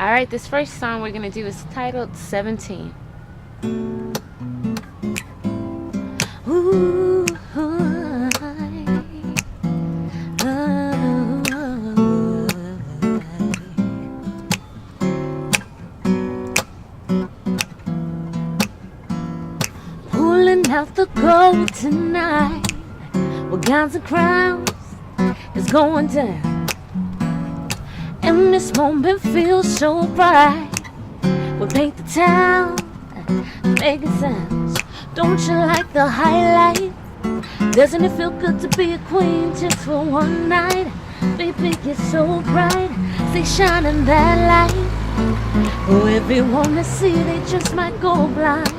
Alright, this first song we're going to do is titled 17. Ooh, pulling out the gold tonight. What kinds of crowns is going down? And this moment feels so bright. We'll paint the town, making sounds. Don't you like the highlight? Doesn't it feel good to be a queen just for one night? Baby, you're so bright. Stay shining that light. For everyone to see, they just might go blind.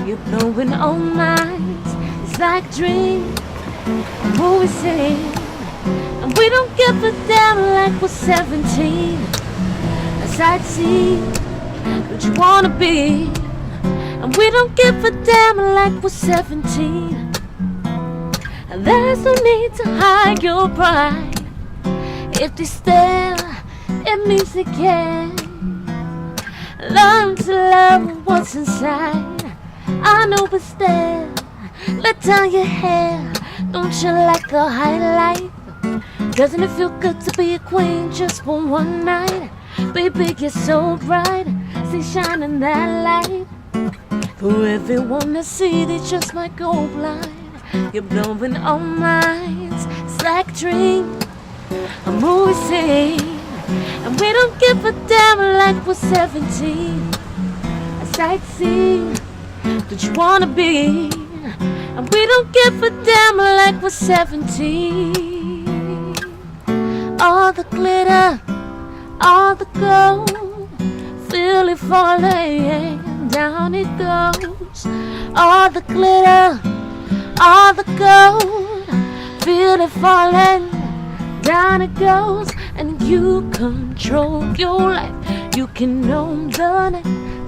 You're blowing all minds. It's like a dream, a movie scene. And we don't give a damn like we're 17. A sightsee, what you wanna be. And we don't give a damn like we're 17. And there's no need to hide your pride. If they stare, it means they care. Learn to love what's inside. I know, but stare, let down your hair. Don't you like the highlight? Doesn't it feel good to be a queen just for one night? Baby, you're so bright. Stay shining that light. For everyone to see, they just might go blind. You're blowing all minds. It's like a dream, a movie scene. And we don't give a damn like we're 17. A sightsee that you wanna be. And we don't give a damn like we're 17. All the glitter, all the gold, feel it falling, down it goes. All the glitter, all the gold, feel it falling, down it goes. And you control your life, you can own the night.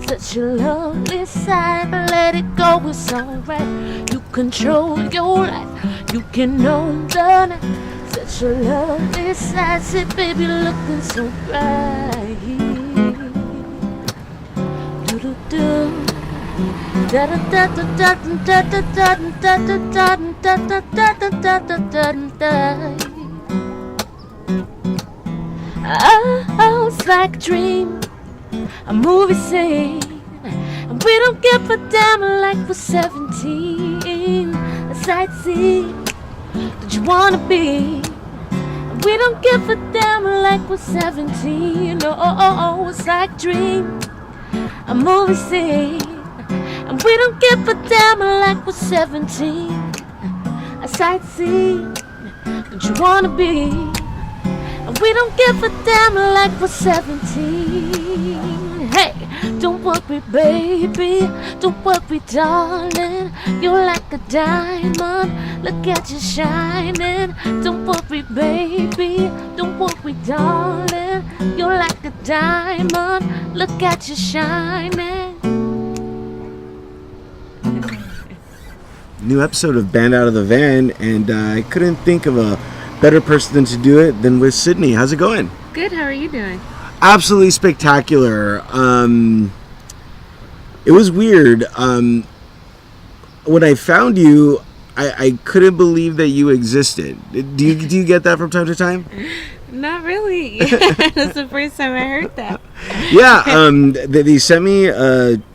Such a lovely sight, let it go, it's alright. You control your life, you can own the night. Such a lovely sight, say baby, looking so bright. Do do do, da da da da da da da da da da da da da da da. Oh, it's like a dream, a movie scene. And we don't give a damn like we're 17. A sightsee that you wanna be. And we don't give a damn like we're 17. Oh, it's like a dream, a movie scene. And we don't give a damn like we're 17. A sightsee that you wanna be. And we don't give a damn like we're 17. Hey, don't worry, baby, don't worry, darling. You're like a diamond, look at you shining. Don't worry, baby, don't worry, darling. You're like a diamond, look at you shining. New episode of Band Out of the Van, and I couldn't think of a better person to do it than with Sydney. How's it going? Good, how are you doing? Absolutely spectacular. It was weird. When I found you, I couldn't believe that you existed. Do you get that from time to time? Not really. That's the first time I heard that. Yeah, they sent me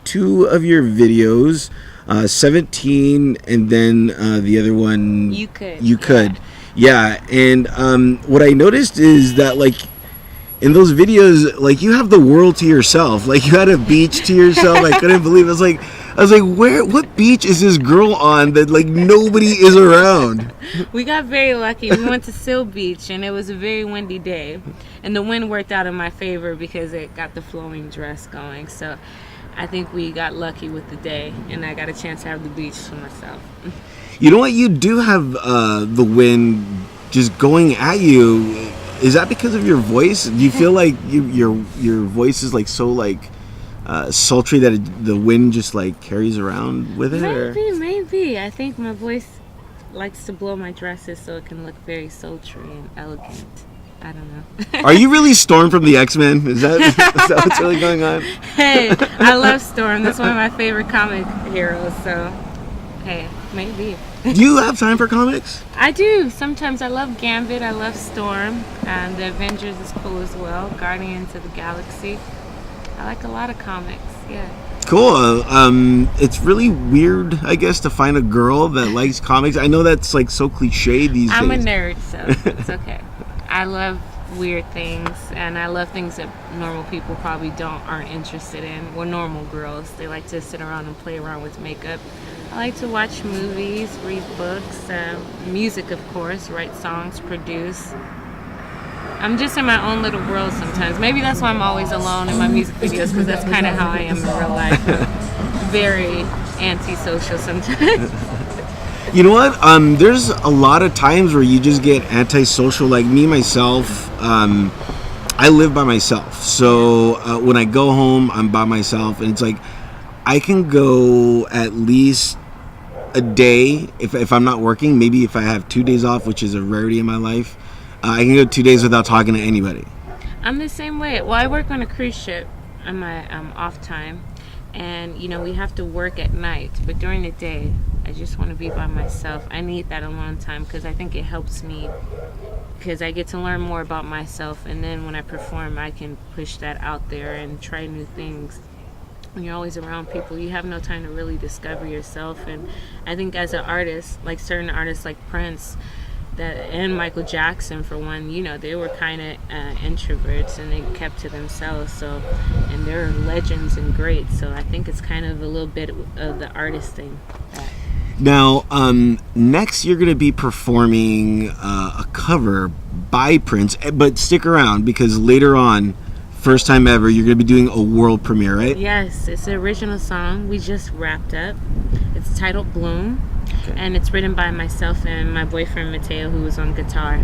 2 of your videos, 17, and then the other one. You could. You could. Yeah, and what I noticed is that, like, in those videos, like, you have the world to yourself. Like, you had a beach to yourself. I couldn't believe it. I was like, what beach is this girl on that, like, nobody is around? We got very lucky. We went to Seal Beach, and it was a very windy day. And the wind worked out in my favor because it got the flowing dress going. So I think we got lucky with the day, and I got a chance to have the beach to myself. You know what? You do have the wind just going at you. Is that because of your voice? Do you feel like your voice is like so like sultry that the wind just like carries around with it? Maybe. I think my voice likes to blow my dresses so it can look very sultry and elegant. I don't know. Are you really Storm from the X-Men? Is that what's really going on? Hey, I love Storm. That's one of my favorite comic heroes. So, hey, maybe. Do you have time for comics? I do. Sometimes I love Gambit. I love Storm. And the Avengers is cool as well. Guardians of the Galaxy. I like a lot of comics. Yeah. Cool. It's really weird, I guess, to find a girl that likes comics. I know that's like so cliche these days. I'm a nerd, so it's okay. I love weird things, and I love things that normal people probably aren't interested in. Well, normal girls, they like to sit around and play around with makeup. I like to watch movies, read books, music, of course, write songs, produce. I'm just in my own little world sometimes. Maybe that's why I'm always alone in my music videos, because that's kind of how I am in real life. Very antisocial sometimes. You know what? There's a lot of times where you just get antisocial. Like me, myself, I live by myself. So when I go home, I'm by myself. And it's like, I can go at least a day, if I'm not working, maybe if I have 2 days off, which is a rarity in my life, I can go 2 days without talking to anybody. I'm the same way. Well, I work on a cruise ship on my off time. And, you know, we have to work at night. But during the day, I just want to be by myself. I need that alone time because I think it helps me, because I get to learn more about myself. And then when I perform, I can push that out there and try new things. When you're always around people, you have no time to really discover yourself. And I think as an artist, like certain artists like Prince, and Michael Jackson, for one, you know, they were kind of introverts and they kept to themselves. So, and they're legends and greats. So I think it's kind of a little bit of the artist thing. Now, next you're going to be performing a cover by Prince, but stick around because later on, first time ever, you're going to be doing a world premiere, right? Yes, it's an original song we just wrapped up. It's titled Bloom. Okay. And it's written by myself and my boyfriend Mateo, who was on guitar.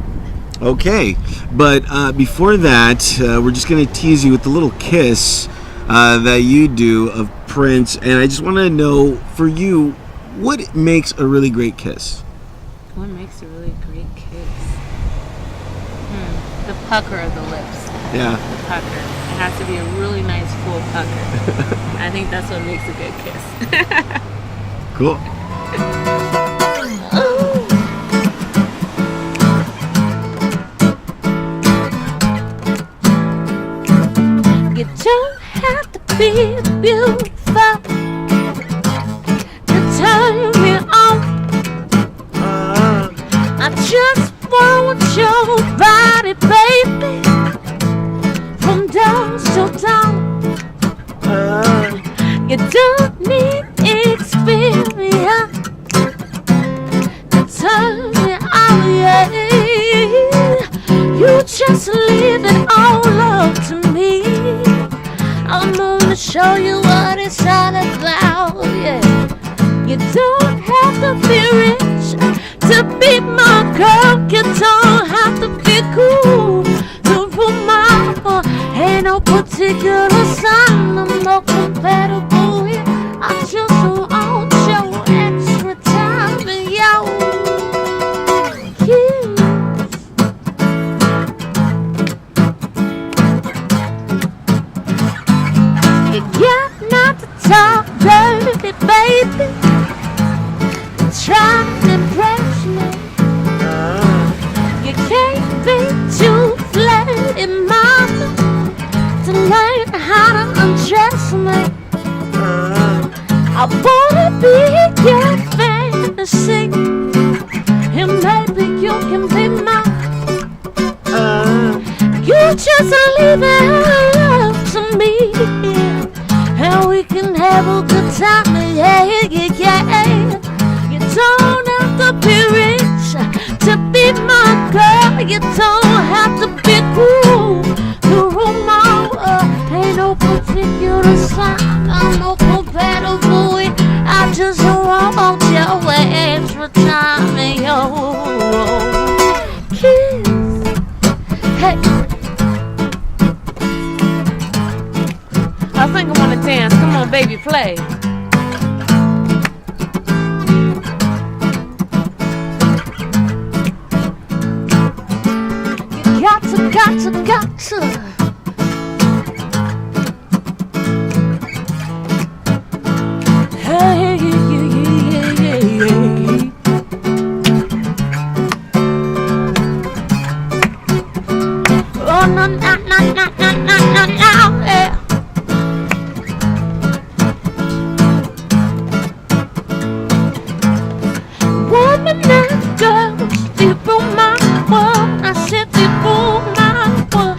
Okay, but before that, we're just going to tease you with a little kiss that you do of Prince. And I just want to know, for you, what makes a really great kiss? What makes a really great kiss? The pucker of the lips. Yeah. The pucker. It has to be a really nice full pucker. I think that's what makes a good kiss. Cool. You don't have to be beautiful to turn me on. I just want your body, baby, from dusk till dawn. You don't need experience to turn me on, yeah. You just leave it all up to me. I'm gonna show you what it's all about, yeah. You don't have to be rich to be my girl. You don't have to be cool to rule my heart. Ain't no particular sign, I'm not compatible with. I just want your extra time and your kiss. You got not to talk dirty, baby. Try to impress me. You can't be too flirty, mama, to learn how to undress me. I wanna be your fantasy, and maybe you can be mine. You just leave it up to me, and we can have a good time, yeah, yeah, yeah. You don't have to be rich to be my girl. You don't have to be cool to rule my world. Ain't no particular sign, I'm no compatible with. I just want your extra time and your kiss. Hey, I think I wanna dance. Come on, baby, play. You got to got to. Hey, oh, no, no, no, no, no, no, no, yeah. Woman and girl, they rule my world. I said they rule my world.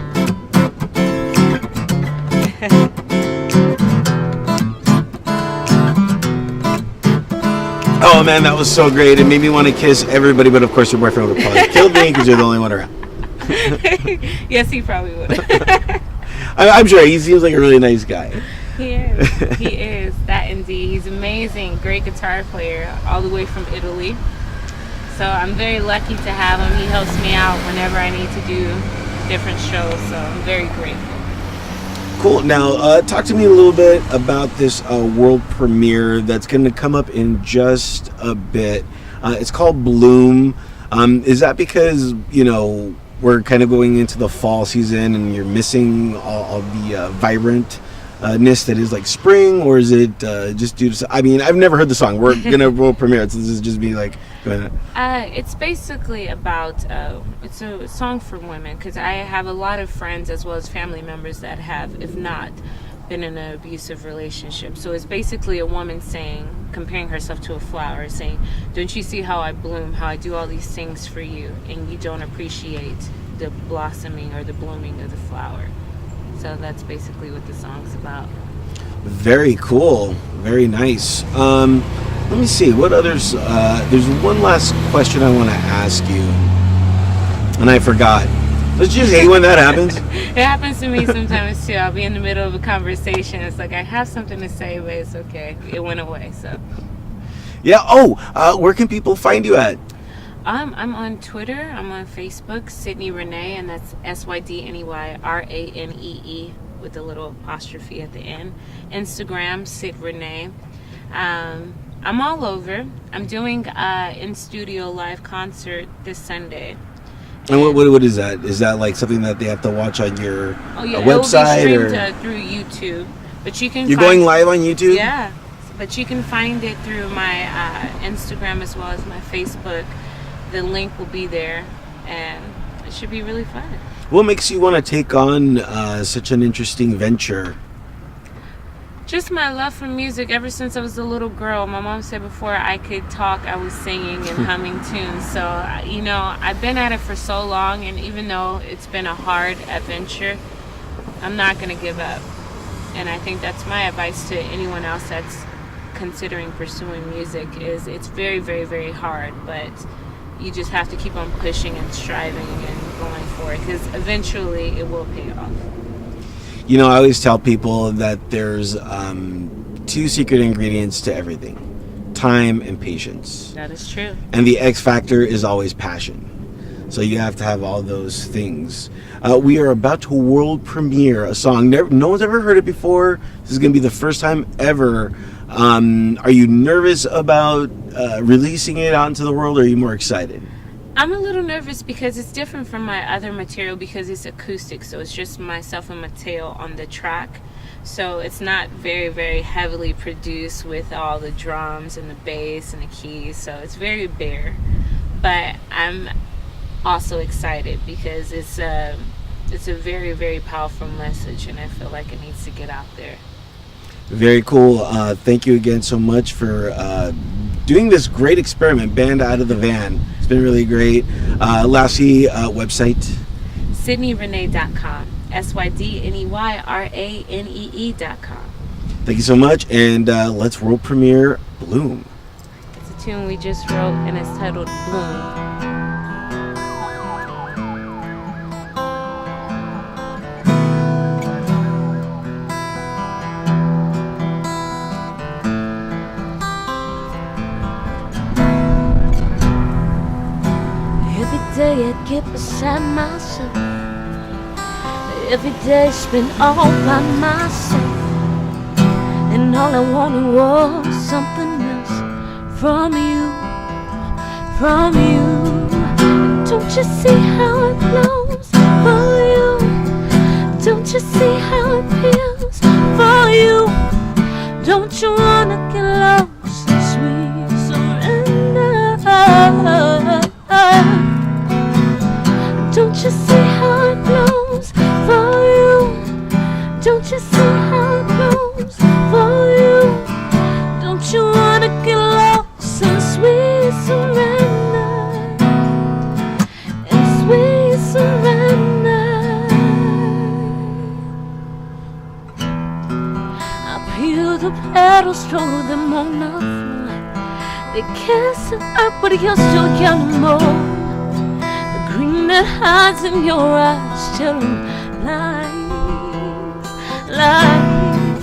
Oh man, that was so great. It made me want to kiss everybody, but of course your boyfriend would probably kill me because you're the only one around. Yes, he probably would. I'm sure he seems like a really nice guy. He is. He is. That indeed. He's amazing. Great guitar player, all the way from Italy. So I'm very lucky to have him. He helps me out whenever I need to do different shows. So I'm very grateful. Cool. Now, talk to me a little bit about this world premiere that's going to come up in just a bit. It's called Bloom. Is that because, you know, we're kind of going into the fall season and you're missing all the vibrantness that is like spring, or is it just due to... I mean, I've never heard the song. We're going to world premiere it, so this is just me like... It's basically about... it's a song for women, because I have a lot of friends as well as family members that have, if not, been in an abusive relationship. So it's basically a woman saying, comparing herself to a flower, saying, don't you see how I bloom, how I do all these things for you, and you don't appreciate the blossoming or the blooming of the flower. So that's basically what the song's about. Very cool. Very nice. Let me see. What others... there's one last question I want to ask you, and I forgot. Let's just hate when that happens. It happens to me sometimes too. I'll be in the middle of a conversation. It's like I have something to say, but it's okay. It went away. So. Yeah. Oh, where can people find you at? I'm on Twitter. I'm on Facebook, Sydney Ranee, and that's SydneyRanee with a little apostrophe at the end. Instagram, Sid Ranee. I'm all over. I'm doing in studio live concert this Sunday. And what is that? Is that like something that they have to watch on your website? It will be streamed through YouTube. But you can. You're going live on YouTube? Yeah, but you can find it through my Instagram as well as my Facebook. The link will be there, and it should be really fun. What makes you want to take on such an interesting venture? Just my love for music. Ever since I was a little girl, my mom said before I could talk, I was singing and humming tunes. So, you know, I've been at it for so long, and even though it's been a hard adventure, I'm not going to give up. And I think that's my advice to anyone else that's considering pursuing music is it's very, very, very hard, but you just have to keep on pushing and striving and going for it, because eventually it will pay off. You know, I always tell people that there's two secret ingredients to everything: time and patience. That is true. And the X factor is always passion. So you have to have all those things. We are about to world premiere a song. No one's ever heard it before. This is going to be the first time ever. Are you nervous about releasing it out into the world, or are you more excited? I'm a little nervous because it's different from my other material because it's acoustic, so it's just myself and Mateo on the track. So it's not very, very heavily produced with all the drums and the bass and the keys, so it's very bare. But I'm also excited because it's a very, very powerful message, and I feel like it needs to get out there. Very cool. Thank you again so much for doing this great experiment, Band Out of the Van. It's been really great. Lastly, website? SydneyRanee.com. SydneyRanee.com. Thank you so much, and let's world premiere Bloom. It's a tune we just wrote, and it's titled Bloom. Every day I get beside myself. Every day I spend all by myself. And all I wanted was something else from you, from you. Don't you see how it blows for you? Don't you see how it feels for you? Don't you wanna get lost in sweet surrender? Don't you see how it blows for you? Don't you see how it blows for you? Don't you wanna get lost in sweet surrender? In sweet surrender. I peel the petals, throw them on the floor. They kiss it up, but you're still yellow more. The green that hides in your eyes still lies, lies.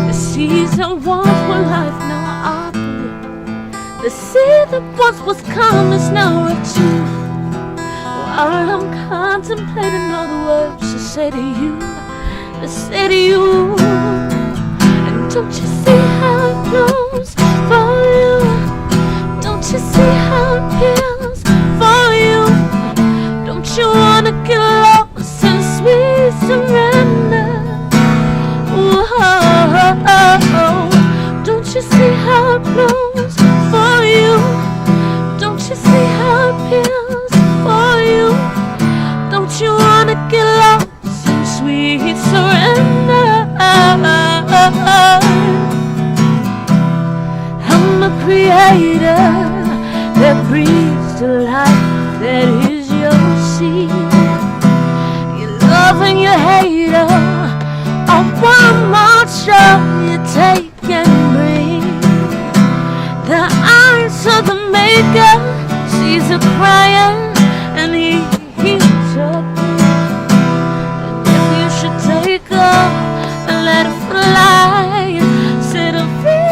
The seas that once were life now are blue. The sea that once was calm is now a too. While I'm contemplating all the words to say to you, to say to you. And don't you see how it blows for you? Don't you see how it feels for you? Don't you wanna get lost in sweet surrender? Whoa, don't you see how it blows for you? Don't you see how it feels for you? Don't you wanna get lost in sweet surrender? I'm a creator that breathes the life that is your seed. Your love and your hate are one more show you take and bring. The eyes of the maker sees her crying and he heals her pain. And if you should take her and let her fly, set her free.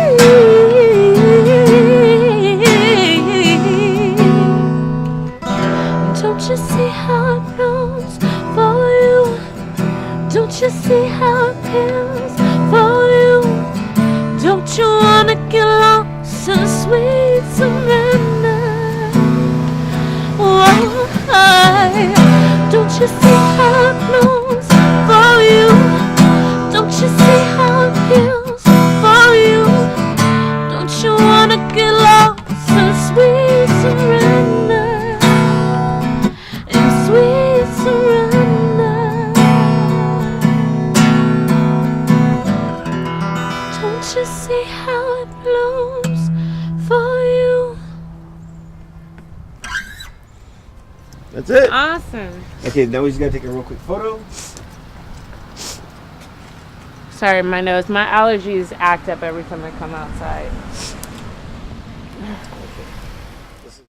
Don't you see how it blows for you? Don't you see how it feels for you? Don't you wanna get lost in sweet surrender? Why? Don't you see how it blows for you? Don't you see how it feels for you? Don't you wanna get lost in sweet surrender? In sweet surrender. Don't you see how it blows for you? That's it. Awesome. Okay, now we just gotta take a real quick photo. Sorry, my nose. My allergies act up every time I come outside.